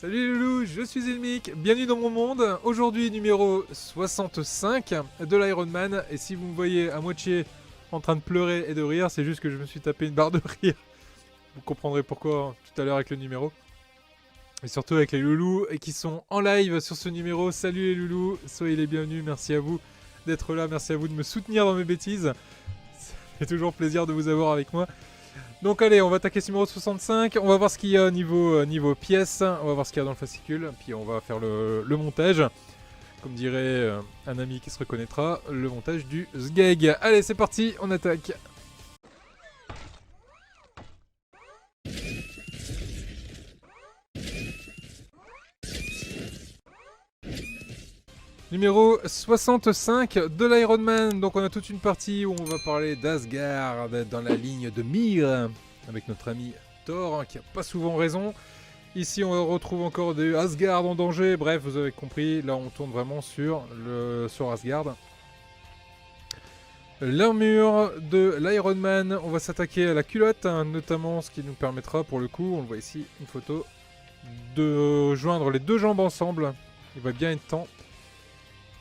Salut les loulous, je suis Ilmic, bienvenue dans mon monde. Aujourd'hui numéro 65 de l'Ironman. Et si vous me voyez à moitié en train de pleurer et de rire, c'est juste que je me suis tapé une barre de rire. Vous comprendrez pourquoi tout à l'heure avec le numéro. Et surtout avec les loulous qui sont en live sur ce numéro. Salut les loulous, soyez les bienvenus, merci à vous d'être là, merci à vous de me soutenir dans mes bêtises. Ça fait toujours plaisir de vous avoir avec moi. Donc allez, on va attaquer ce numéro 65, on va voir ce qu'il y a niveau pièces, on va voir ce qu'il y a dans le fascicule, puis on va faire le montage, comme dirait un ami qui se reconnaîtra, le montage du sgeg. Allez, c'est parti, on attaque. Numéro 65 de l'Ironman, donc on a toute une partie où on va parler d'Asgard dans la ligne de mire, avec notre ami Thor, qui a pas souvent raison. Ici on retrouve encore des Asgard en danger, bref vous avez compris, là on tourne vraiment sur Asgard. L'armure de l'Ironman, on va s'attaquer à la culotte, notamment ce qui nous permettra pour le coup, on le voit ici, une photo, de joindre les deux jambes ensemble, il va bien être temps.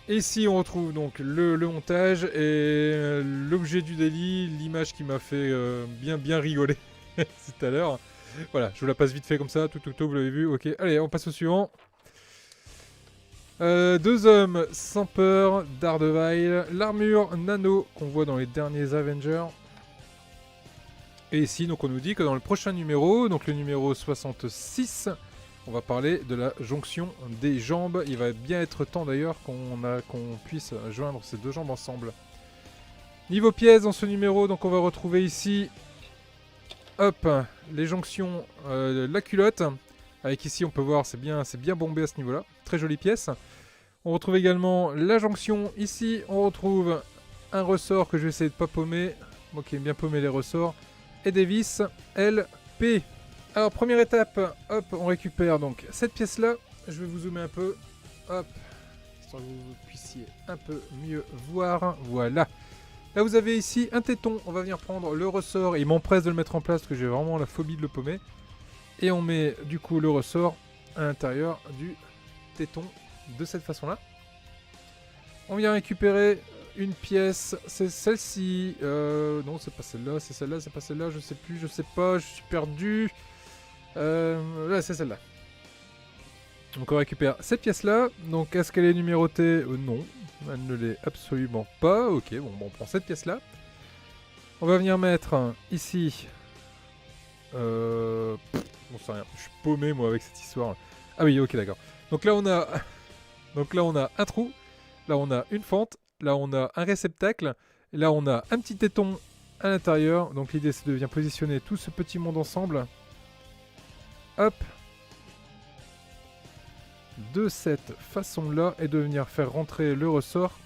Ici on retrouve donc le montage et l'objet du délit, l'image qui m'a fait bien rigoler tout à l'heure. Voilà, je vous la passe vite fait comme ça, tout, vous l'avez vu, ok. Allez, on passe au suivant. Deux hommes sans peur, Daredevil, l'armure nano qu'on voit dans les derniers Avengers. Et ici, donc on nous dit que dans le prochain numéro, donc le numéro 66, on va parler de la jonction des jambes. Il va bien être temps d'ailleurs qu'on puisse joindre ces deux jambes ensemble. Niveau pièces dans ce numéro, donc on va retrouver ici... Hop, les jonctions, la culotte, avec ici on peut voir c'est bien bombé à ce niveau là, très jolie pièce. On retrouve également la jonction, ici on retrouve un ressort que je vais essayer de pas paumer, moi qui aime bien paumer les ressorts, et des vis LP. Alors première étape, hop, on récupère donc cette pièce là, je vais vous zoomer un peu, hop, histoire que vous puissiez un peu mieux voir, voilà. Là vous avez ici un téton, on va venir prendre le ressort, il m'empresse de le mettre en place parce que j'ai vraiment la phobie de le paumer. Et on met du coup le ressort à l'intérieur du téton de cette façon là. On vient récupérer une pièce, c'est celle-ci, non c'est pas celle-là, c'est celle-là, c'est pas celle-là, je sais plus, je sais pas, je suis perdu. Là c'est celle-là. Donc on récupère cette pièce là, donc est-ce qu'elle est numérotée? Non. Elle ne l'est absolument pas. Ok, bon, on prend cette pièce-là. On va venir mettre ici... bon, c'est rien. Je suis paumé, moi, avec cette histoire. Ah oui, ok, d'accord. Donc là, on a... Donc là, on a un trou. Là, on a une fente. Là, on a un réceptacle. Et là, on a un petit téton à l'intérieur. Donc l'idée, c'est de bien positionner tout ce petit monde ensemble. Hop. De cette façon-là. Et de venir faire rentrer le ressort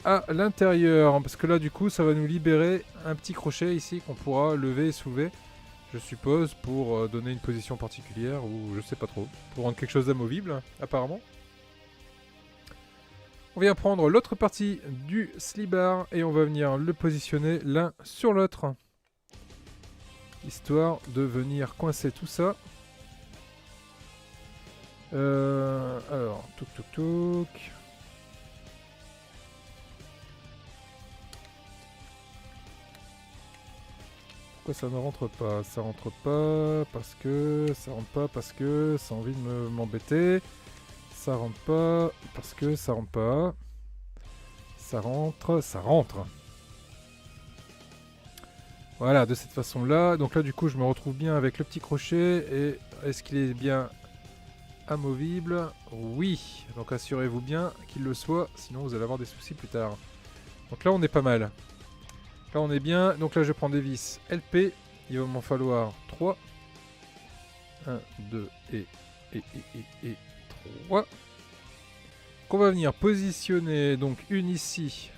à l'intérieur, parce que là du coup ça va nous libérer un petit crochet ici qu'on pourra lever et soulever, je suppose pour donner une position particulière ou je sais pas trop, pour rendre quelque chose d'amovible apparemment. On vient prendre l'autre partie du slibard et on va venir le positionner l'un sur l'autre, histoire de venir coincer tout ça. Alors, touk. Pourquoi ça ne rentre pas? Ça rentre pas parce que... Ça rentre pas parce que ça a envie de m'embêter. Ça rentre pas parce que ça rentre pas. Ça rentre. Voilà, de cette façon-là. Donc là, du coup, je me retrouve bien avec le petit crochet. Et est-ce qu'il est bien amovible? Oui. Donc assurez-vous bien qu'il le soit. Sinon, vous allez avoir des soucis plus tard. Donc là, on est pas mal. Là on est bien, donc là je prends des vis LP, il va m'en falloir 3. 1, 2 et 3. Qu'on va venir positionner, donc une ici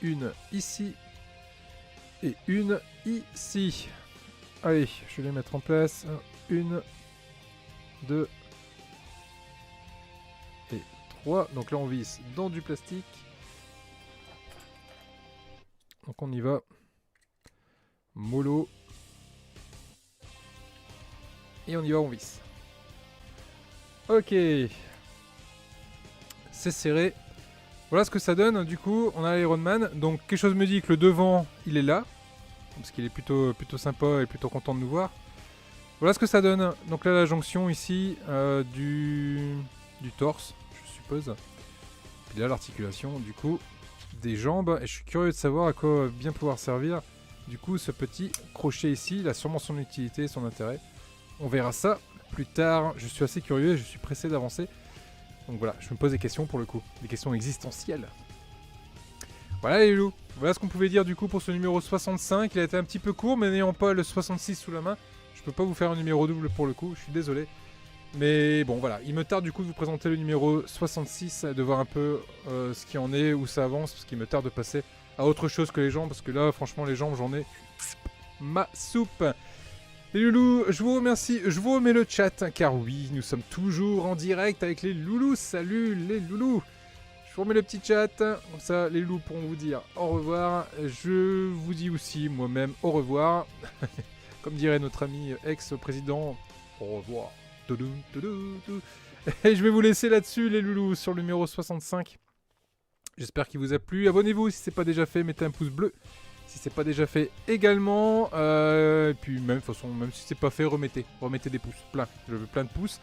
et une ici. Allez, je vais les mettre en place. 1, 2 et 3. Donc là on visse dans du plastique. Donc on y va. Mollo. Et on y va, on visse. Ok. C'est serré. Voilà ce que ça donne. Du coup, on a l'Iron Man. Donc, quelque chose me dit que le devant, il est là. Parce qu'il est plutôt sympa et plutôt content de nous voir. Voilà ce que ça donne. Donc là, la jonction ici du torse, je suppose. Et là, l'articulation, du coup, des jambes. Et je suis curieux de savoir à quoi bien pouvoir servir. Du coup, ce petit crochet ici, il a sûrement son utilité et son intérêt. On verra ça plus tard. Je suis assez curieux et je suis pressé d'avancer. Donc voilà, je me pose des questions pour le coup. Des questions existentielles. Voilà les loups. Voilà ce qu'on pouvait dire du coup pour ce numéro 65. Il a été un petit peu court, mais n'ayant pas le 66 sous la main, je peux pas vous faire un numéro double pour le coup. Je suis désolé. Mais bon voilà, il me tarde du coup de vous présenter le numéro 66, de voir un peu ce qu'il en est, où ça avance, parce qu'il me tarde de passer à autre chose que les jambes, parce que là franchement les jambes j'en ai ma soupe. Les loulous, je vous remercie, je vous remets le chat, car oui, nous sommes toujours en direct avec les loulous. Salut les loulous. Je vous remets le petit chat, comme ça les loulous pourront vous dire au revoir. Je vous dis aussi moi-même au revoir. Comme dirait notre ami ex-président, au revoir. Et je vais vous laisser là-dessus les loulous sur le numéro 65. J'espère qu'il vous a plu. Abonnez-vous si ce n'est pas déjà fait, mettez un pouce bleu si c'est pas déjà fait également. Et puis même de toute façon, même si c'est pas fait, remettez des pouces, plein. Je veux plein de pouces.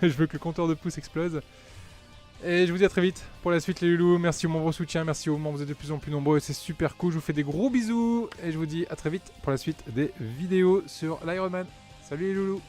Je veux que le compteur de pouces explose. Et je vous dis à très vite pour la suite les loulous. Merci au membre soutien, merci aux membres, vous êtes de plus en plus nombreux, c'est super cool. Je vous fais des gros bisous et je vous dis à très vite pour la suite des vidéos sur l'Iron Man. Salut les loulous.